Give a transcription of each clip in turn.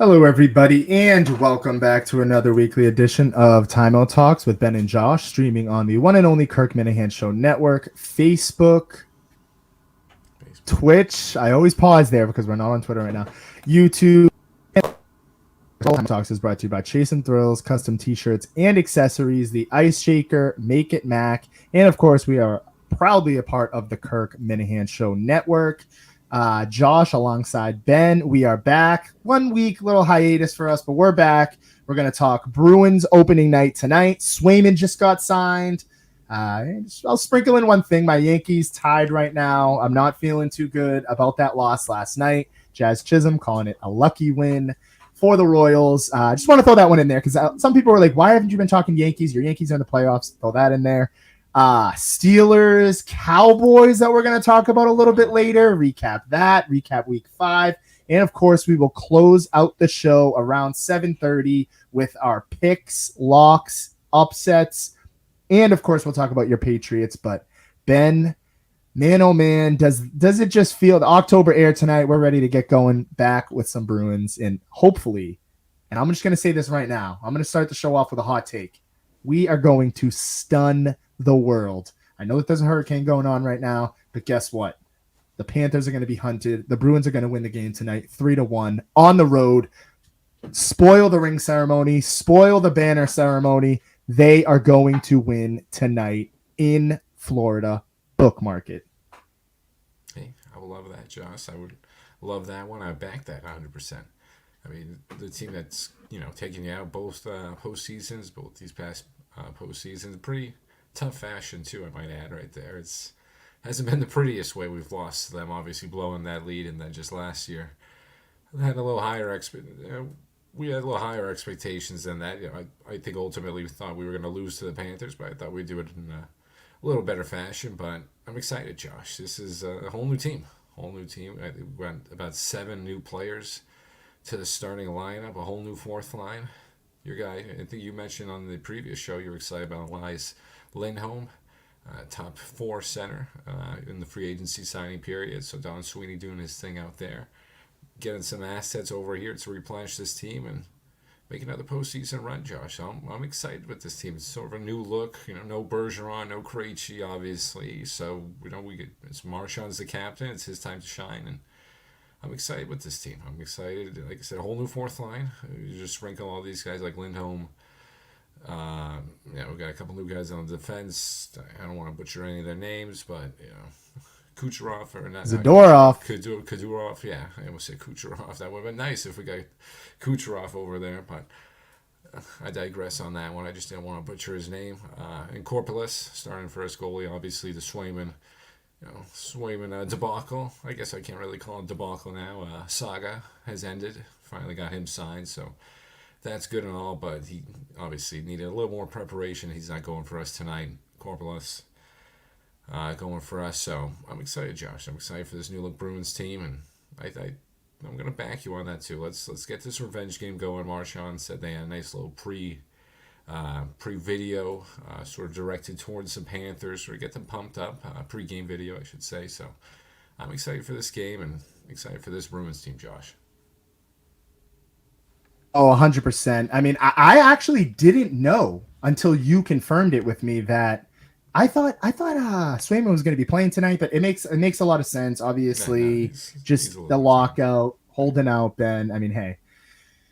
Hello, everybody, and welcome back to another weekly edition of Timeout Talks with Ben and Josh, streaming on the one and only Kirk Minahan Show Network, Facebook, Twitch. I always pause there because we're not on Twitter right now. YouTube. Timeout Talks is brought to you by Chase and Thrills, custom T-shirts and accessories, the Ice Shaker, Make It Mac, and of course, we are proudly a part of the Kirk Minahan Show Network. Josh alongside Ben. We are back. 1 week, little hiatus for us, but we're back. We're going to talk Bruins opening night tonight. Swayman just got signed. I'll sprinkle in one thing. My Yankees tied right now. I'm not feeling too good about that loss last night. Jazz Chisholm calling it a lucky win for the Royals. I just want to throw that one in there because some people were like, why haven't you been talking Yankees? Your Yankees are in the playoffs. Throw that in there. Steelers, Cowboys that we're going to talk about a little bit later. Recap week 5. And of course, we will close out the show around 7:30 with our picks, locks, upsets. And of course, we'll talk about your Patriots. But Ben, man, oh man, does it just feel the October air tonight? We're ready to get going back with some Bruins. And hopefully, and I'm just going to say this right now, I'm going to start the show off with a hot take. We are going to stun the world. I know that there's a hurricane going on right now, but guess what? The Panthers are going to be hunted. The Bruins are going to win the game tonight, 3-1 on the road. Spoil the ring ceremony, spoil the banner ceremony. They are going to win tonight in Florida. Bookmark it. Hey, I would love that, Josh. I would love that one. I back that 100%. I mean, the team that's taking you out both postseasons, both these past postseasons, pretty tough fashion too, I might add right there. It's hasn't been the prettiest way we've lost them, obviously blowing that lead, and then just last year we had a little higher expectations than that. I think ultimately we thought we were going to lose to the Panthers, but I thought we'd do it in a little better fashion. But I'm excited, Josh. This is a whole new team. I think we went about 7 new players to the starting lineup, a whole new fourth line. Your guy, I think you mentioned on the previous show, you were excited about Elias Lindholm, top 4 center in the free agency signing period. So Don Sweeney doing his thing out there, getting some assets over here to replenish this team and make another postseason run, Josh. I'm excited with this team. It's sort of a new look. No Bergeron, no Krejci, obviously. So it's Marchand's the captain. It's his time to shine, and I'm excited with this team. I'm excited. Like I said, a whole new fourth line. You just sprinkle all these guys like Lindholm. We got a couple new guys on the defense. I don't want to butcher any of their names, but Kucherov or not Zadorov. Kadyrov. Yeah, I almost said Kucherov. That would have been nice if we got Kucherov over there, but I digress on that one. I just didn't want to butcher his name. And Corpulus starting for us goalie. Obviously the Swayman debacle. I guess I can't really call it debacle now. Saga has ended. Finally got him signed, so that's good and all, but he obviously needed a little more preparation. He's not going for us tonight. Corpulus going for us, so I'm excited, Josh. I'm excited for this new look Bruins team, and I'm gonna back you on that too. Let's get this revenge game going. Marchand said they had a nice little pre-video sort of directed towards the Panthers, or get them pumped up. Pre-game video, I should say. So I'm excited for this game and excited for this Bruins team, Josh. Oh, 100%. I mean, I actually didn't know until you confirmed it with me that I thought Swayman was going to be playing tonight, but it makes a lot of sense. Obviously, he's the lockout, holding out Ben. I mean, hey,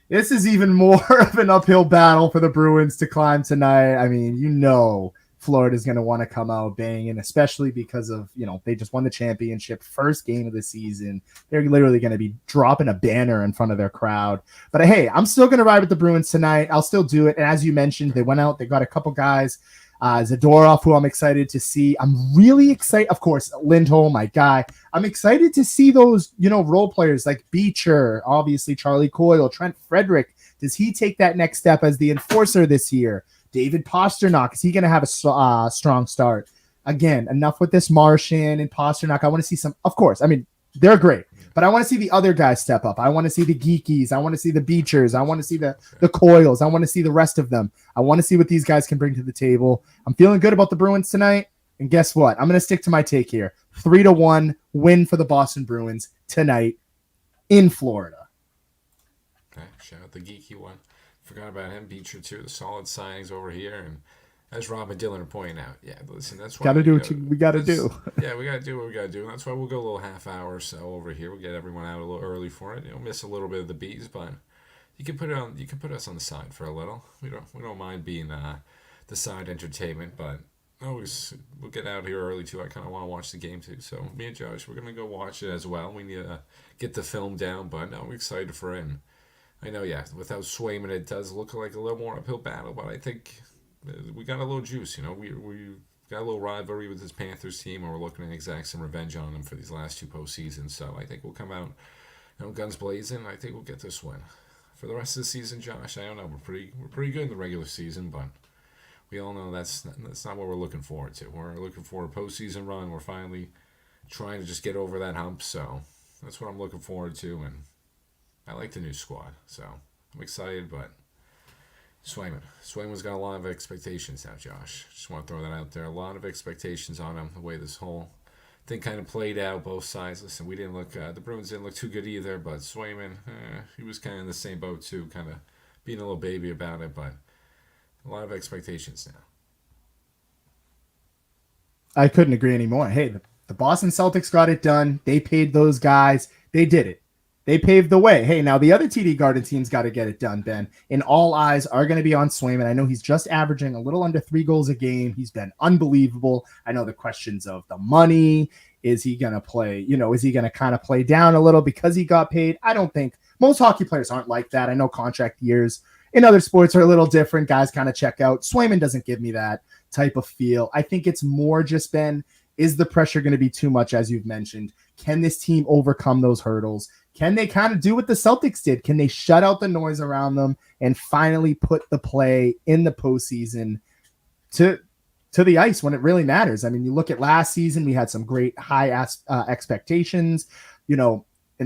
this is even more of an uphill battle for the Bruins to climb tonight. I mean, Florida's going to want to come out banging, especially because of, they just won the championship, first game of the season. They're literally going to be dropping a banner in front of their crowd. But hey, I'm still going to ride with the Bruins tonight. I'll still do it. And as you mentioned, they went out, they got a couple guys, Zadorov, who I'm excited to see. I'm really excited. Of course, Lindholm, my guy. I'm excited to see those, role players like Beecher, obviously Charlie Coyle, Trent Frederick. Does he take that next step as the enforcer this year? David Pastrnak, is he going to have a strong start? Again, enough with this Marchand and Pastrnak. I want to see some, of course, I mean, they're great, but I want to see the other guys step up. I want to see the Geekies. I want to see the Beechers. I want to see the Coils. I want to see the rest of them. I want to see what these guys can bring to the table. I'm feeling good about the Bruins tonight. And guess what? I'm going to stick to my take here. 3-1 win for the Boston Bruins tonight in Florida. Okay, shout out the geeky one. Forgot about him. Beecher too. The solid signings over here, and as Rob and Dylan are pointing out, yeah, listen, that's Got why to do what we got to do. yeah, we gotta do what we gotta do. And that's why we'll go a little half hour or so over here. We'll get everyone out a little early for it. Miss a little bit of the bees, but you can put it on. You can put us on the side for a little. We don't mind being the side entertainment, but always we'll get out here early too. I kind of want to watch the game too. So me and Josh, we're gonna go watch it as well. We need to get the film down, but no, I'm excited for it. And I know, yeah, without Swayman, it does look like a little more uphill battle, but I think we got a little juice. We got a little rivalry with this Panthers team, and we're looking to exact some revenge on them for these last two postseasons. So I think we'll come out, guns blazing. I think we'll get this win. For the rest of the season, Josh, I don't know. We're pretty good in the regular season, but we all know that's not what we're looking forward to. We're looking for a postseason run. We're finally trying to just get over that hump. So that's what I'm looking forward to, and I like the new squad. So I'm excited, but Swayman's got a lot of expectations now, Josh. Just want to throw that out there. A lot of expectations on him, the way this whole thing kind of played out, both sides. Listen, we didn't look, the Bruins didn't look too good either, but Swayman, he was kind of in the same boat too, kind of being a little baby about it, but a lot of expectations now. I couldn't agree anymore. Hey, the Boston Celtics got it done. They paid those guys. They did it. They paved the way. Hey, now the other TD Garden team's got to get it done, Ben. And all eyes are going to be on Swayman. I know he's just averaging a little under 3 goals a game. He's been unbelievable. I know the questions of the money. Is he going to play? Is he going to kind of play down a little because he got paid? I don't think most hockey players aren't like that. I know contract years in other sports are a little different. Guys kind of check out. Swayman doesn't give me that type of feel. I think it's more just Ben, is the pressure going to be too much, as you've mentioned? Can this team overcome those hurdles? Can they kind of do what the Celtics did? Can they shut out the noise around them and finally put the play in the postseason to the ice when it really matters? I mean, you look at last season, we had some great high expectations. In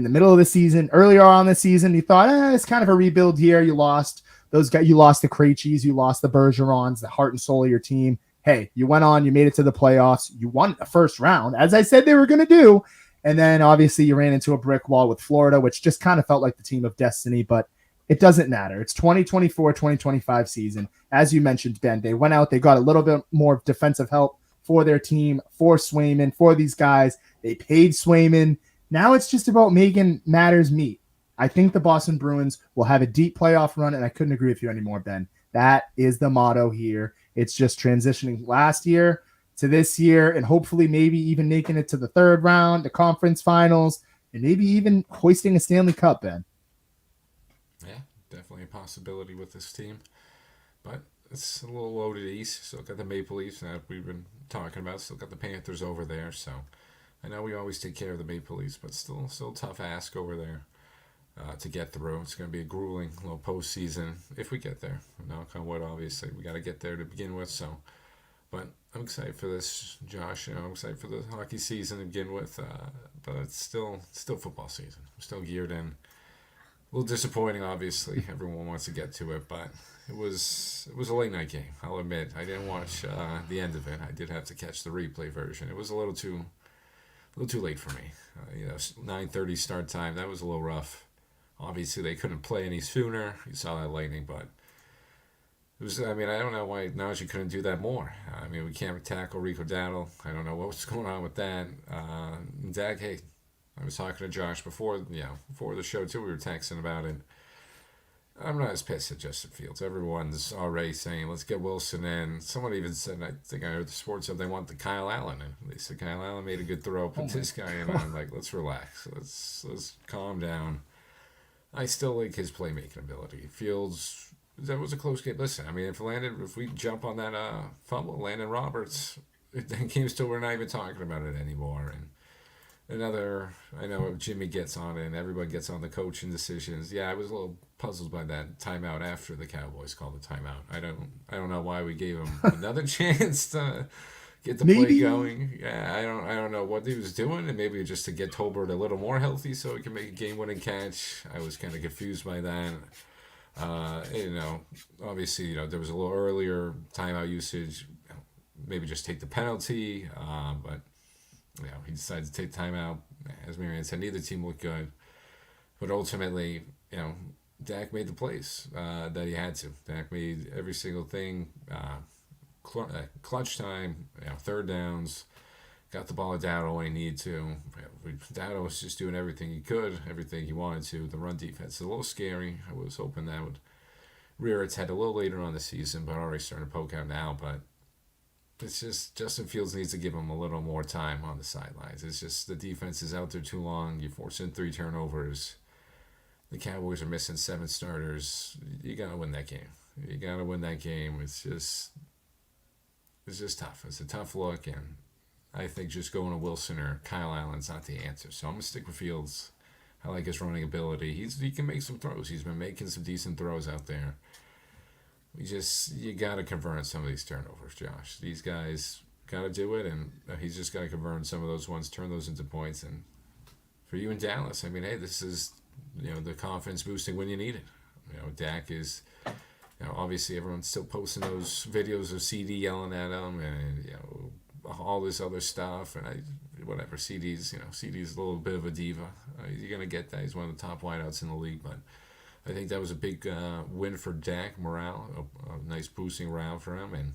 the middle of the season, earlier on the season, you thought, it's kind of a rebuild here. You lost those guys. You lost the Krejcis. You lost the Bergerons, the heart and soul of your team. Hey, you went on. You made it to the playoffs. You won the first round, as I said they were going to do. And then obviously you ran into a brick wall with Florida, which just kind of felt like the team of destiny, but it doesn't matter. It's 2024, 2025 season. As you mentioned, Ben, they went out, they got a little bit more defensive help for their team, for Swayman, for these guys. They paid Swayman. Now it's just about making matters meet. I think the Boston Bruins will have a deep playoff run, and I couldn't agree with you anymore, Ben. That is the motto here. It's just transitioning last year to this year, and hopefully maybe even making it to the third round, the conference finals, and maybe even hoisting a Stanley Cup, Ben. Yeah, definitely a possibility with this team. But it's a little loaded east. Still got the Maple Leafs that we've been talking about. Still got the Panthers over there. So I know we always take care of the Maple Leafs, but still tough ask over there to get through. It's going to be a grueling little postseason if we get there. Knock on wood, obviously. We got to get there to begin with. So, but I'm excited for this, Josh. I'm excited for the hockey season to begin with, but it's still football season. I'm still geared in. A little disappointing, obviously. Everyone wants to get to it, but it was a late night game. I'll admit I didn't watch the end of it. I did have to catch the replay version. It was a little too late for me. 9:30 start time. That was a little rough. Obviously, they couldn't play any sooner. You saw that lightning, but. I don't know why Najee couldn't do that more. We can't tackle Rico Dowdle. I don't know what's going on with that. Dak, hey, I was talking to Josh before the show too. We were texting about it. I'm not as pissed at Justin Fields. Everyone's already saying, let's get Wilson in. Someone even said, I think I heard the sports up, they want the Kyle Allen in. They said Kyle Allen made a good throw, put this guy in. I'm like, let's relax. Let's calm down. I still like his playmaking ability. Fields... That was a close game. Listen, if we jump on that fumble, Landon Roberts, that game still, we're not even talking about it anymore. And I know Jimmy gets on it, and everybody gets on the coaching decisions. Yeah, I was a little puzzled by that timeout after the Cowboys called the timeout. I don't know why we gave him another chance to get the play going. Yeah, I don't know what he was doing, and maybe just to get Tolbert a little more healthy so he can make a game-winning catch. I was kind of confused by that. Obviously, there was a little earlier timeout usage. Maybe just take the penalty. But he decided to take timeout. As Marianne said, neither team looked good. But ultimately, Dak made the plays that he had to. Dak made every single thing. Clutch time, third downs, got the ball to Dowdle when he needed to. Dowdle was just doing everything he could, everything he wanted to. The run defense is a little scary. I was hoping that would rear its head a little later on the season, but already starting to poke out now. But it's just Justin Fields needs to give him a little more time on the sidelines. It's just the defense is out there too long. You're forcing 3 turnovers. The Cowboys are missing 7 starters. You gotta win that game. You gotta win that game. It's just tough. It's a tough look, and I think just going to Wilson or Kyle Allen's not the answer. So I'm gonna stick with Fields. I like his running ability. He can make some throws. He's been making some decent throws out there. You gotta convert on some of these turnovers, Josh. These guys gotta do it, and he's just gotta convert on some of those ones, turn those into points. And for you in Dallas, I mean, hey, this is the confidence boosting when you need it. Dak is. Obviously everyone's still posting those videos of CD yelling at him, and all this other stuff, and whatever. CD's CD's a little bit of a diva. You're gonna get that. He's one of the top wideouts in the league, but I think that was a big win for Dak morale, a nice boosting round for him, and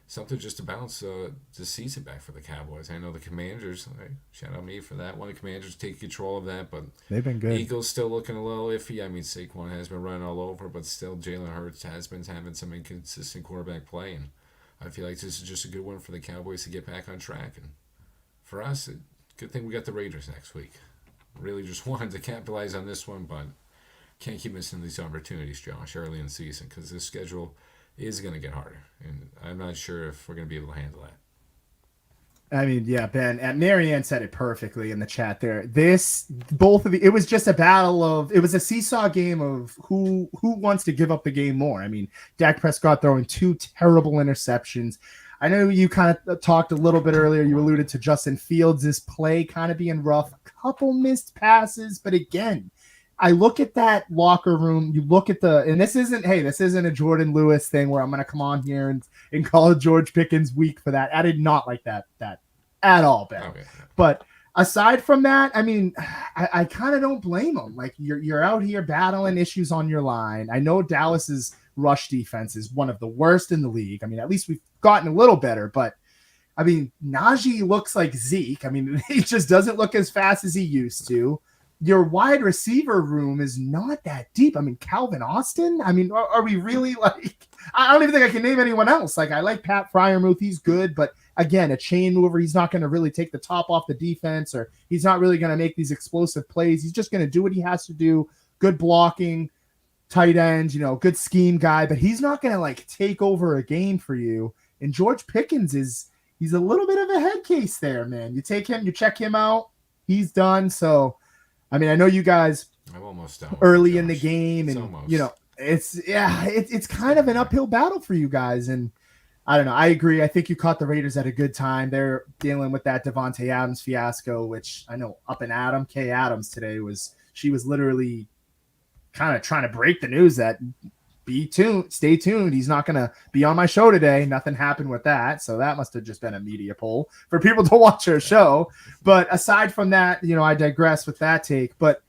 something just to bounce the season back for the Cowboys. I know the Commanders, shout out me for that one. The Commanders take control of that, but they've been good. Eagles still looking a little iffy. I mean, Saquon has been running all over, but still Jalen Hurts has been having some inconsistent quarterback play, and I feel like this is just a good one for the Cowboys to get back on track. And for us, good thing we got the Raiders next week. Really just wanted to capitalize on this one, but can't keep missing these opportunities, Josh, early in the season, because this schedule is going to get harder, and I'm not sure if we're going to be able to handle that. I mean, yeah, Ben, and Marianne said it perfectly in the chat there. It was just a battle of, it was a seesaw game of who wants to give up the game more. I mean, Dak Prescott throwing 2 terrible interceptions. I know you kind of talked a little bit earlier. You alluded to Justin Fields' play kind of being rough. A couple missed passes, but again, I look at that locker room. You look at and this isn't a Jordan Lewis thing where I'm going to come on here and call George Pickens weak for that. I did not like that at all, Ben. Okay. But aside from that, I mean, I kind of don't blame him. Like you're out here battling issues on your line. I know Dallas's rush defense is one of the worst in the league. I mean, at least we've gotten a little better, but I mean, Najee looks like Zeke. I mean, he just doesn't look as fast as he used to. Your wide receiver room is not that deep. I mean, Calvin Austin. I mean, are we really like? I don't even think I can name anyone else. Like, I like Pat Freiermuth. He's good, but again, a chain mover. He's not going to really take the top off the defense, or he's not really going to make these explosive plays. He's just going to do what he has to do. Good blocking, tight end, good scheme guy, but he's not going to like take over a game for you. And George Pickens he's a little bit of a head case there, man. You take him, you check him out, he's done. So. I mean, I know you guys I'm almost done early in the game, and it's kind of an uphill battle for you guys. And I don't know. I agree. I think you caught the Raiders at a good time. They're dealing with that Devontae Adams fiasco, which I know up and Adam Kay Adams today was literally kind of trying to break the news that stay tuned. He's not going to be on my show today. Nothing happened with that. So that must have just been a media poll for people to watch our show. But aside from that, I digress with that take. But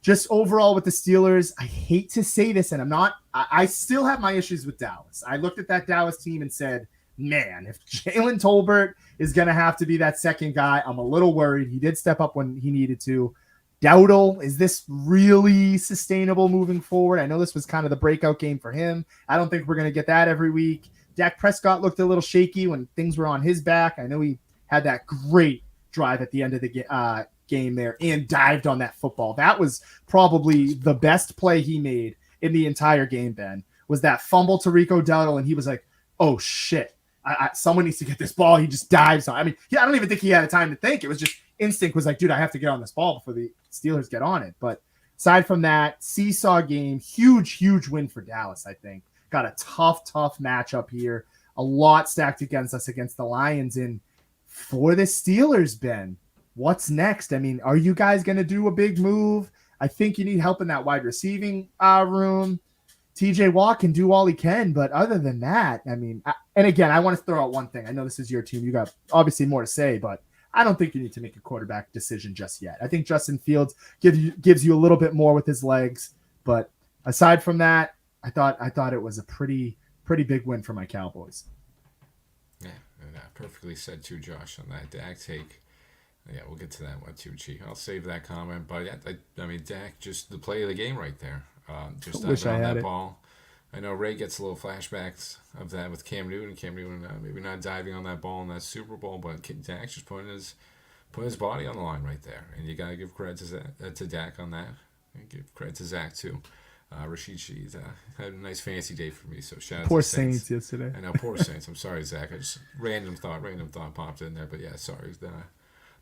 just overall with the Steelers, I hate to say this, and I still have my issues with Dallas. I looked at that Dallas team and said, man, if Jalen Tolbert is going to have to be that second guy, I'm a little worried. He did step up when he needed to. Dowdle, is this really sustainable moving forward? I know this was kind of the breakout game for him. I don't think we're going to get that every week. Dak Prescott looked a little shaky when things were on his back. I know he had that great drive at the end of the game there and dived on that football. That was probably the best play he made in the entire game, Ben, was that fumble to Rico Dowdle, and he was like, oh, shit. Someone needs to get this ball. He just dives on. I mean, I don't even think he had a time to think. It was just instinct was like, dude, I have to get on this ball before the Steelers get on it. But aside from that, seesaw game, huge win for Dallas, I think. Got a tough matchup here. A lot stacked against us against the Lions. And for the Steelers, Ben, what's next? I mean, are you guys going to do a big move? I think you need help in that wide receiving room. TJ Watt can do all he can, but other than that, I mean, and again, I want to throw out one thing. I know this is your team. You got obviously more to say, but I don't think you need to make a quarterback decision just yet. I think Justin Fields gives you a little bit more with his legs, but aside from that, I thought it was a pretty big win for my Cowboys. Yeah, and perfectly said too, Josh, on that Dak take. Yeah, we'll get to that one too, Chi. I'll save that comment. But yeah, I mean, Dak, just the play of the game right there. Just Wish diving I on had that it. ball. I know Ray gets a little flashbacks of that with Cam Newton. Cam Newton maybe not diving on that ball in that Super Bowl, but Dak just putting his body on the line right there. And you got to give credit to Dak on that. And give credit to Zach too. Rashid Sheed had a nice fancy day for me, so shout out to Poor the Saints. Saints yesterday. I know, poor Saints. I'm sorry, Zach. I just random thought popped in there, but yeah, sorry.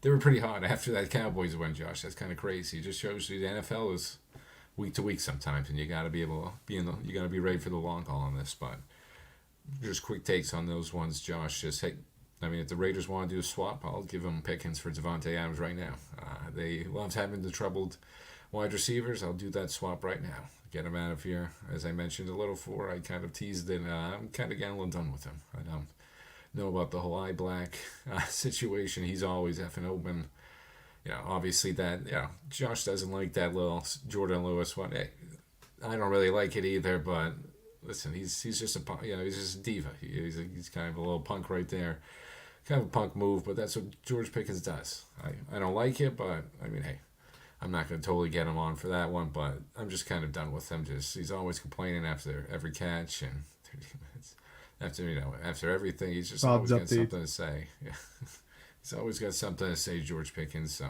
They were pretty hot after that Cowboys win, Josh. That's kind of crazy. It just shows you the NFL is week to week sometimes, and you got to be able to you got to be ready for the long haul on this. But just quick takes on those ones, Josh. Just hey, I mean, if the Raiders want to do a swap, I'll give them Pickens for Devontae Adams right now. They loved having the troubled wide receivers. I'll do that swap right now. Get him out of here. As I mentioned a little before, I kind of teased it. I'm kind of getting a little done with him. I don't know about the whole eye black situation. He's always effing open. Obviously that, Josh doesn't like that little Jordan Lewis one. Hey, I don't really like it either, but listen, he's just a punk, he's just a diva. He's kind of a little punk right there. Kind of a punk move, but that's what George Pickens does. I don't like it, but I mean, hey, I'm not going to totally get him on for that one, but I'm just kind of done with him. Just he's always complaining after every catch and 30 minutes. After everything, he's just Bob's always got update. something to say. Yeah. He's always got something to say, George Pickens. So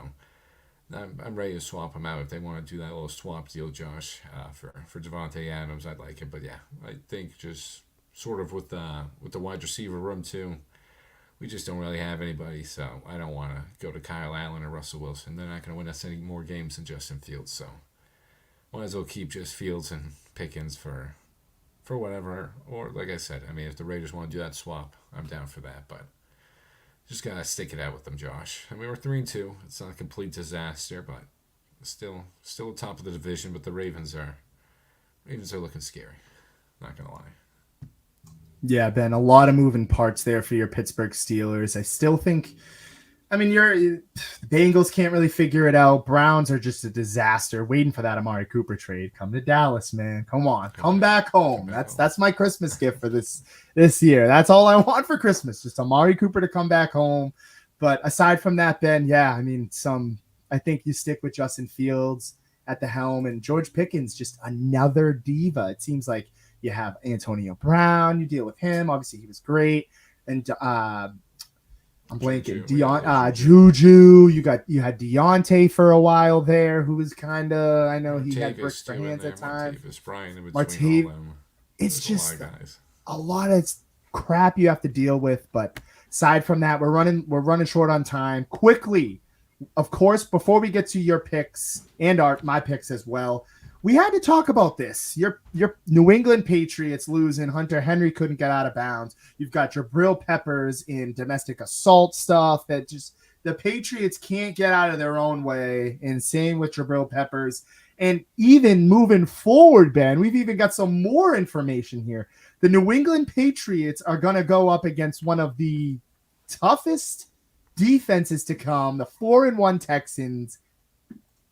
I'm ready to swap him out if they want to do that little swap deal, Josh, for Devontae Adams. I'd like it, but yeah, I think just sort of with the wide receiver room too. We just don't really have anybody, so I don't want to go to Kyle Allen or Russell Wilson. They're not going to win us any more games than Justin Fields, so might as well keep just Fields and Pickens for whatever. Or like I said, I mean, if the Raiders want to do that swap, I'm down for that. But just gotta stick it out with them, Josh. I mean, we're 3-2. It's not a complete disaster, but still top of the division. But the Ravens are looking scary. Not gonna lie. Yeah, Ben, a lot of moving parts there for your Pittsburgh Steelers. I still think, I mean, the Bengals can't really figure it out. Browns are just a disaster. Waiting for that Amari Cooper trade. Come to Dallas, man. Come on, come back home. That's my Christmas gift for this year. That's all I want for Christmas. Just Amari Cooper to come back home. But aside from that, Ben, yeah, I mean, I think you stick with Justin Fields at the helm, and George Pickens, just another diva. It seems like you have Antonio Brown. You deal with him. Obviously, he was great. And I'm blanking. Juju. You had Deontay for a while there, who was kind of, I know he had bricks for hands at times. It's just a lot of crap you have to deal with. But aside from that, we're running short on time. Quickly, of course, before we get to your picks and my picks as well, we had to talk about this. Your New England Patriots losing. Hunter Henry couldn't get out of bounds. You've got Jabril Peppers in domestic assault stuff that just the Patriots can't get out of their own way. And same with Jabril Peppers. And even moving forward, Ben, we've even got some more information here. The New England Patriots are going to go up against one of the toughest defenses to come, the 4-1 Texans.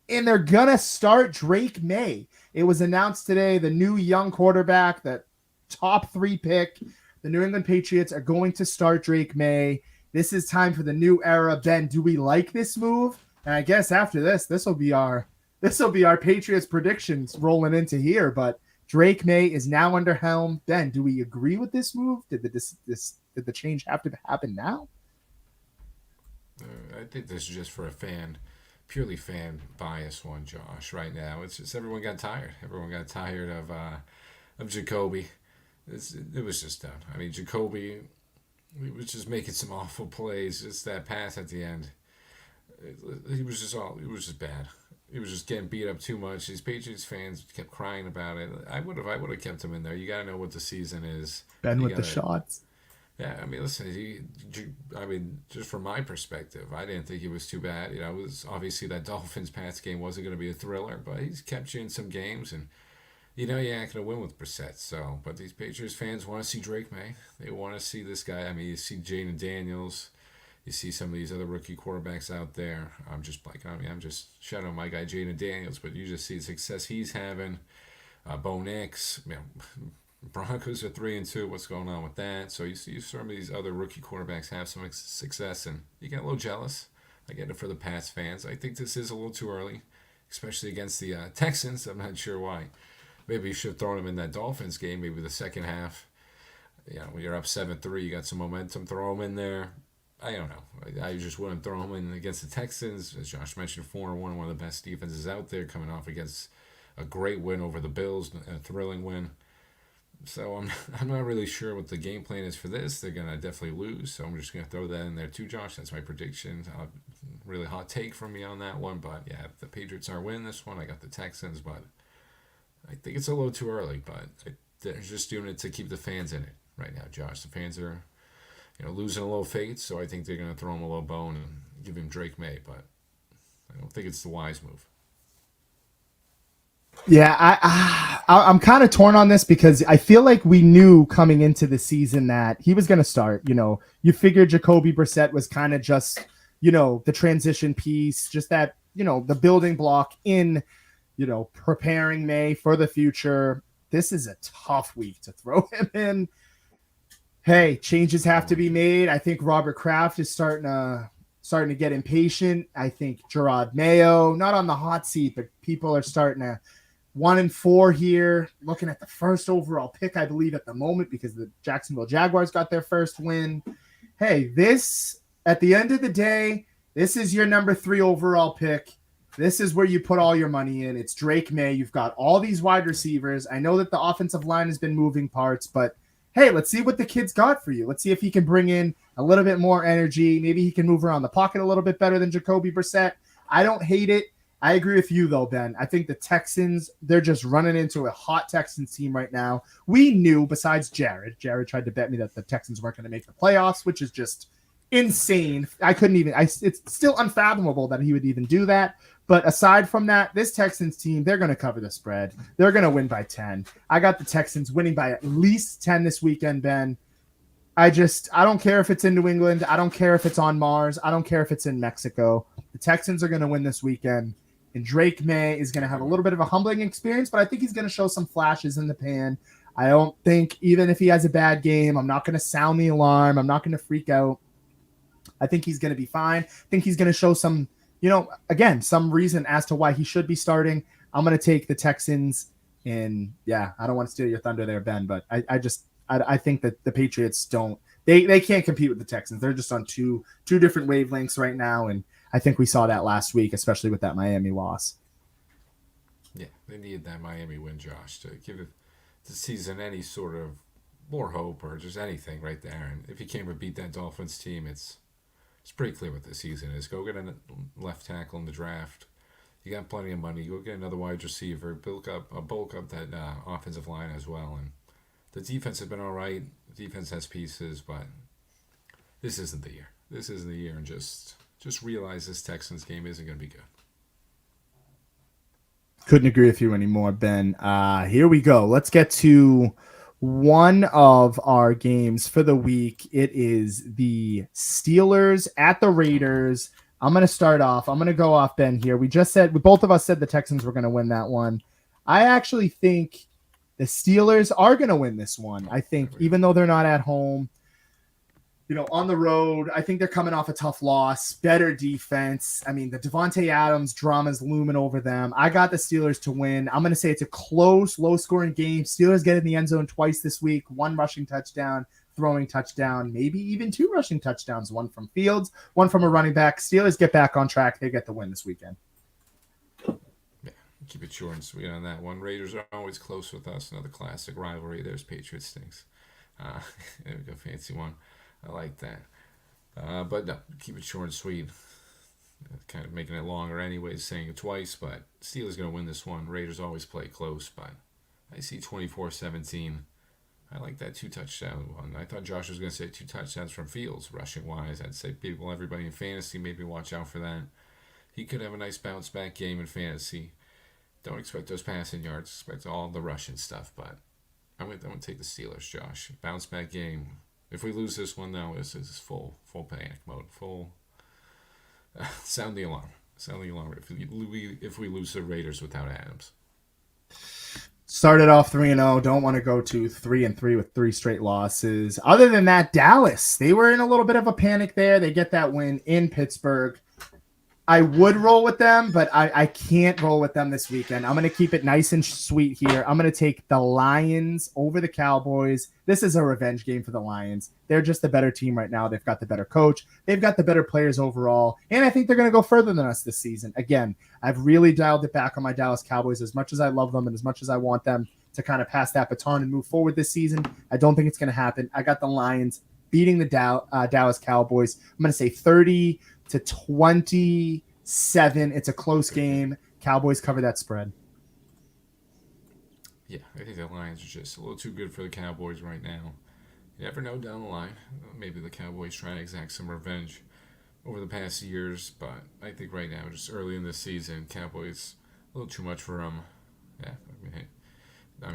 And they're going to start Drake May. It was announced today, the new young quarterback, the top 3 pick. The New England Patriots are going to start Drake May. This is time for the new era. Ben, do we like this move? And I guess after this will be our Patriots predictions rolling into here. But Drake May is now under helm. Ben, do we agree with this move? Did the change have to happen now? I think this is just for purely fan bias one, Josh. Right now, it's just everyone got tired. Everyone got tired of Jacoby. It was just done. I mean, Jacoby, he was just making some awful plays. Just that pass at the end, it was just bad. He was just getting beat up too much. These Patriots fans kept crying about it. I would have kept him in there. You got to know what the season is. Ben with the shots. Yeah, I mean, listen, just from my perspective, I didn't think he was too bad. It was obviously that Dolphins Pats game wasn't going to be a thriller, but he's kept you in some games, and you ain't going to win with Brissett. So, but these Patriots fans want to see Drake May. They want to see this guy. I mean, you see Jaden Daniels, you see some of these other rookie quarterbacks out there. I'm just shouting out my guy Jaden Daniels, but you just see the success he's having. Bo Nix, Broncos are 3-2. What's going on with that? So you see some of these other rookie quarterbacks have some success, and you get a little jealous. I get it for the Pats fans. I think this is a little too early, especially against the Texans. I'm not sure why. Maybe you should have thrown him in that Dolphins game. Maybe the second half. When you're up 7-3, you got some momentum. Throw him in there. I don't know. I just wouldn't throw him in against the Texans. As Josh mentioned, 4-1, one of the best defenses out there, coming off against a great win over the Bills, a thrilling win. So I'm not really sure what the game plan is for this. They're gonna definitely lose, so I'm just gonna throw that in there too, Josh. That's my prediction. Really hot take from me on that one, but yeah, if the Patriots are winning this one, I got the Texans, but I think it's a little too early. But they're just doing it to keep the fans in it right now, Josh. The fans are losing a little faith, so I think they're gonna throw him a little bone and give him Drake May, but I don't think it's the wise move. Yeah, I'm kind of torn on this because I feel like we knew coming into the season that he was going to start. You figured Jacoby Brissett was kind of just, the transition piece, just that, the building block in, preparing May for the future. This is a tough week to throw him in. Hey, changes have to be made. I think Robert Kraft is starting to get impatient. I think Gerard Mayo, not on the hot seat, but people are starting to 1-4 here, looking at the first overall pick, I believe, at the moment, because the Jacksonville Jaguars got their first win. Hey, this, at the end of the day, this is your number 3 overall pick. This is where you put all your money in. It's Drake May. You've got all these wide receivers. I know that the offensive line has been moving parts, but hey, let's see what the kid's got for you. Let's see if he can bring in a little bit more energy. Maybe he can move around the pocket a little bit better than Jacoby Brissett. I don't hate it. I agree with you, though, Ben. I think the Texans, they're just running into a hot Texans team right now. We knew, besides Jared tried to bet me that the Texans weren't going to make the playoffs, which is just insane. I couldn't even – it's still unfathomable that he would even do that. But aside from that, this Texans team, they're going to cover the spread. They're going to win by 10. I got the Texans winning by at least 10 this weekend, Ben. I don't care if it's in New England. I don't care if it's on Mars. I don't care if it's in Mexico. The Texans are going to win this weekend. And Drake May is going to have a little bit of a humbling experience, but I think he's going to show some flashes in the pan. I don't think, even if he has a bad game, I'm not going to sound the alarm. I'm not going to freak out. I think he's going to be fine. I think he's going to show some, again, some reason as to why he should be starting. I'm going to take the Texans. And yeah, I don't want to steal your thunder there, Ben, but I think that the Patriots they can't compete with the Texans. They're just on two different wavelengths right now. And I think we saw that last week, especially with that Miami loss. Yeah, they needed that Miami win, Josh, to give the season any sort of more hope or just anything right there. And if you can't beat that Dolphins team, it's pretty clear what the season is. Go get a left tackle in the draft. You got plenty of money. Go get another wide receiver. Bulk up that offensive line as well. And the defense has been all right. The defense has pieces, but this isn't the year. This isn't the year, and just realize this Texans game isn't going to be good. Couldn't agree with you anymore, Ben. Here we go. Let's get to one of our games for the week. It is the Steelers at the Raiders. I'm going to start off. I'm going to go off, Ben, here. We both of us said the Texans were going to win that one. I actually think the Steelers are going to win this one. I think even though they're not at home, on the road, I think they're coming off a tough loss, better defense. I mean, the Devontae Adams drama's looming over them. I got the Steelers to win. I'm going to say it's a close, low-scoring game. Steelers get in the end zone twice this week, 1 rushing touchdown, throwing touchdown, maybe even 2 rushing touchdowns, 1 from Fields, 1 from a running back. Steelers get back on track. They get the win this weekend. Yeah, keep it short and sweet on that one. Raiders are always close with us. Another classic rivalry. There's Patriots stinks. There we go, fancy one. I like that. But no, keep it short and sweet. Kind of making it longer anyways, saying it twice, but Steelers going to win this one. Raiders always play close, but I see 24-17. I like that 2-touchdown one. I thought Josh was going to say 2 touchdowns from Fields, rushing-wise. I'd say everybody in fantasy, maybe watch out for that. He could have a nice bounce-back game in fantasy. Don't expect those passing yards. Expect all the rushing stuff, but I'm going to take the Steelers, Josh. Bounce-back game. If we lose this one, though, this is full panic mode. Sound the alarm. Sound the alarm if we lose the Raiders without Adams. Started off 3-0. Don't want to go to 3-3 with 3 straight losses. Other than that, Dallas, they were in a little bit of a panic there. They get that win in Pittsburgh. I would roll with them, but I can't roll with them this weekend. I'm going to keep it nice and sweet here. I'm going to take the Lions over the Cowboys. This is a revenge game for the Lions. They're just the better team right now. They've got the better coach. They've got the better players overall. And I think they're going to go further than us this season. Again, I've really dialed it back on my Dallas Cowboys. As much as I love them and as much as I want them to kind of pass that baton and move forward this season, I don't think it's going to happen. I got the Lions beating the Dallas Cowboys. I'm going to say 30-27. It's a close game. Cowboys cover that spread. Yeah, I think the Lions are just a little too good for the Cowboys right now. You never know down the line. Maybe the Cowboys try to exact some revenge over the past years, but I think right now, just early in the season, Cowboys a little too much for them. Yeah,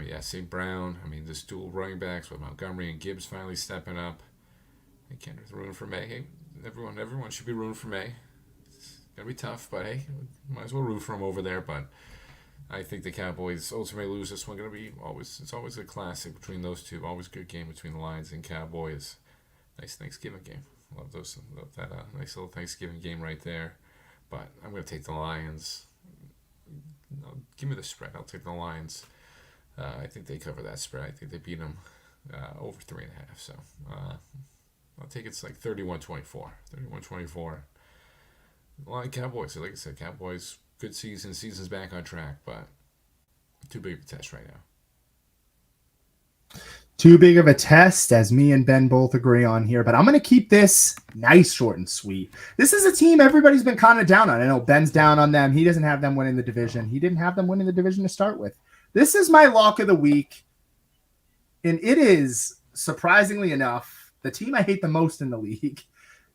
yeah, St. Brown. This dual running backs with Montgomery and Gibbs finally stepping up. Hey, Kendrick's rooting for May. Hey, everyone should be rooting for May. It's gonna be tough, but hey, might as well root for him over there. But I think the Cowboys ultimately lose this one. It's always a classic between those two. Always a good game between the Lions and Cowboys. Nice Thanksgiving game. Love that nice little Thanksgiving game right there. But I'm gonna take the Lions. No, give me the spread. I'll take the Lions. I think they cover that spread. I think they beat them over 3.5. So I'll take it's like 31-24. 31-24. A lot of Cowboys. Like I said, Cowboys, good season. Season's back on track, but too big of a test right now. Too big of a test, as me and Ben both agree on here, but I'm going to keep this nice, short, and sweet. This is a team everybody's been kind of down on. I know Ben's down on them. He doesn't have them winning the division. He didn't have them winning the division to start with. This is my lock of the week, and it is, surprisingly enough, the team I hate the most in the league.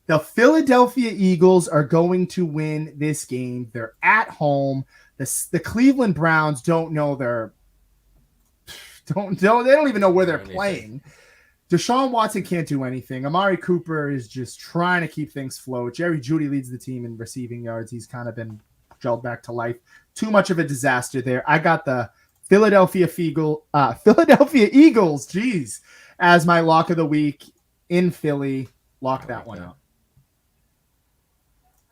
The Philadelphia Eagles are going to win this game. They're at home. The Cleveland Browns don't even know where they're playing. Deshaun Watson can't do anything. Amari Cooper is just trying to keep things afloat. Jerry Jeudy leads the team in receiving yards. He's kind of been gelled back to life. Too much of a disaster there. I got the Philadelphia Eagles, as my lock of the week in Philly. Lock that one out.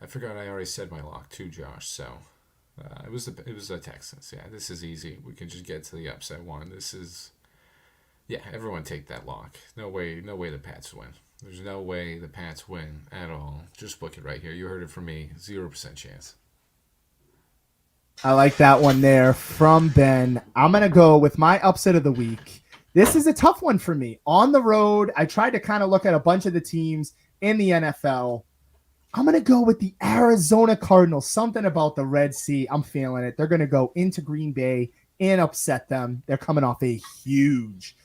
I forgot I already said my lock too, Josh. So it was the Texans. Yeah, this is easy. We can just get to the upset one. Everyone take that lock. No way the Pats win. There's no way the Pats win at all. Just book it right here. You heard it from me. 0% chance. I like that one there from Ben. I'm going to go with my upset of the week. This is a tough one for me. On the road, I tried to kind of look at a bunch of the teams in the NFL. I'm going to go with the Arizona Cardinals. Something about the Red Sea. I'm feeling it. They're going to go into Green Bay and upset them. They're coming off a huge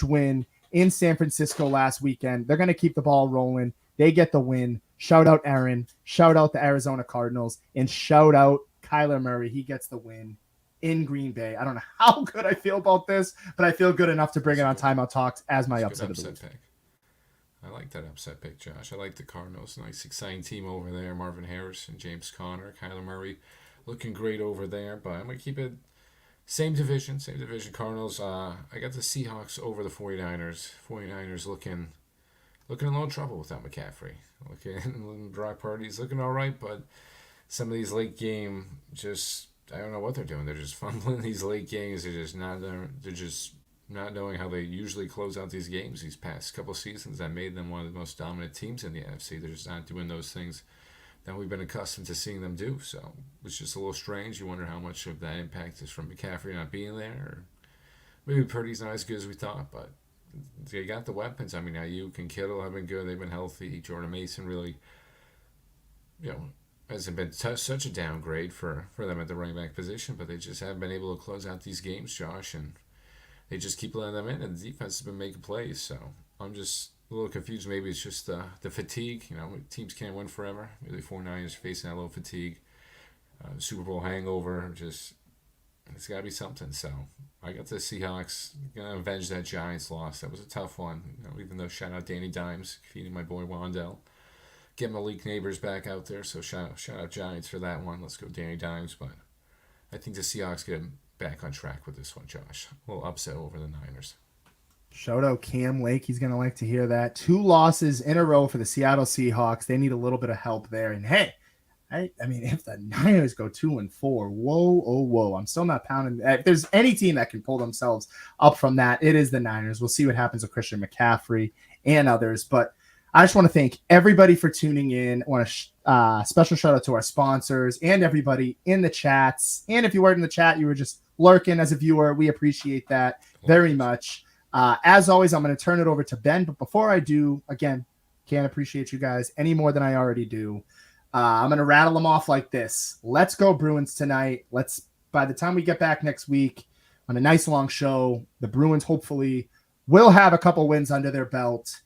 win in San Francisco last weekend. They're going to keep the ball rolling. They get the win. Shout out Aaron. Shout out the Arizona Cardinals. And shout out Kyler Murray. He gets the win in Green Bay. I don't know how good I feel about this, but I feel good enough to bring it on Timeout Talks as my upset of the week. Pick. I like that upset pick, Josh. I like the Cardinals. Nice, exciting team over there. Marvin Harrison, James Conner, Kyler Murray, looking great over there. But I'm gonna keep it same division. Cardinals. I got the Seahawks over the 49ers. 49ers looking in a little trouble without McCaffrey. Looking dry parties, looking all right, but some of these late game I don't know what they're doing. They're just fumbling these late games. They're just not knowing how they usually close out these games these past couple seasons that made them one of the most dominant teams in the NFC. They're just not doing those things that we've been accustomed to seeing them do. So it's just a little strange. You wonder how much of that impact is from McCaffrey not being there, or maybe Purdy's not as good as we thought, but they got the weapons. Ayuk and Kittle have been good. They've been healthy. Jordan Mason really, hasn't been such a downgrade for them at the running back position, but they just haven't been able to close out these games, Josh, and they just keep letting them in, and the defense has been making plays. So I'm just a little confused. Maybe it's just the fatigue. Teams can't win forever. Maybe the 49ers facing that little fatigue. Super Bowl hangover. It's got to be something. So I got the Seahawks going to avenge that Giants loss. That was a tough one. Even though shout out Danny Dimes, feeding my boy Wandell. Get Malik Neighbors back out there. So shout out Giants for that one. Let's go Danny Dimes. But I think the Seahawks get back on track with this one, Josh. A little upset over the Niners. Shout out Cam Lake. He's going to like to hear that. 2 losses in a row for the Seattle Seahawks. They need a little bit of help there. And hey, I mean, if the Niners go 2-4, whoa, oh, whoa. I'm still not pounding. If there's any team that can pull themselves up from that, it is the Niners. We'll see what happens with Christian McCaffrey and others. But I just want to thank everybody for tuning in. I want to special shout out to our sponsors and everybody in the chats. And if you weren't in the chat, you were just lurking as a viewer. We appreciate that very much. As always, I'm going to turn it over to Ben. But before I do, again, can't appreciate you guys any more than I already do. I'm going to rattle them off like this. Let's go Bruins tonight. By the time we get back next week on a nice long show, the Bruins hopefully will have a couple wins under their belt.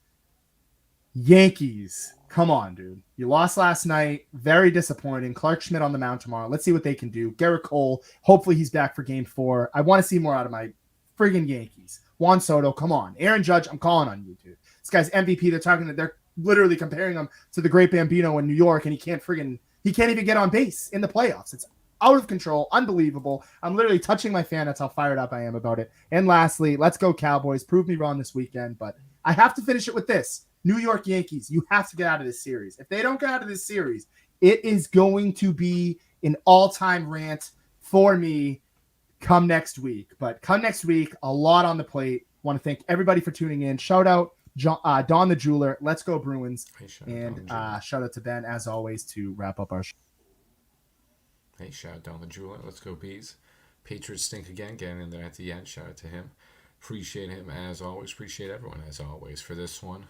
Yankees, come on, dude. You lost last night. Very disappointing. Clark Schmidt on the mound tomorrow. Let's see what they can do. Garrett Cole, hopefully he's back for game 4. I want to see more out of my friggin' Yankees. Juan Soto, come on. Aaron Judge, I'm calling on you, dude. This guy's MVP. They're literally comparing him to the great Bambino in New York, and he can't even get on base in the playoffs. It's out of control. Unbelievable. I'm literally touching my fan. That's how fired up I am about it. And lastly, let's go Cowboys. Prove me wrong this weekend, but I have to finish it with this. New York Yankees, you have to get out of this series. If they don't get out of this series, it is going to be an all-time rant for me come next week. But come next week, a lot on the plate. Want to thank everybody for tuning in. Shout out Don the Jeweler. Let's go Bruins. Hey, Shout out to Ben, as always, to wrap up our show. Hey, shout out Don the Jeweler. Let's go Bees. Patriots stink again, getting in there at the end. Shout out to him. Appreciate him as always. Appreciate everyone as always for this one.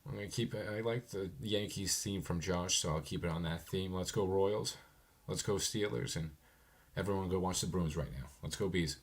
I'm going to keep it. I like the Yankees theme from Josh, so I'll keep it on that theme. Let's go Royals. Let's go Steelers. And everyone go watch the Bruins right now. Let's go Bees.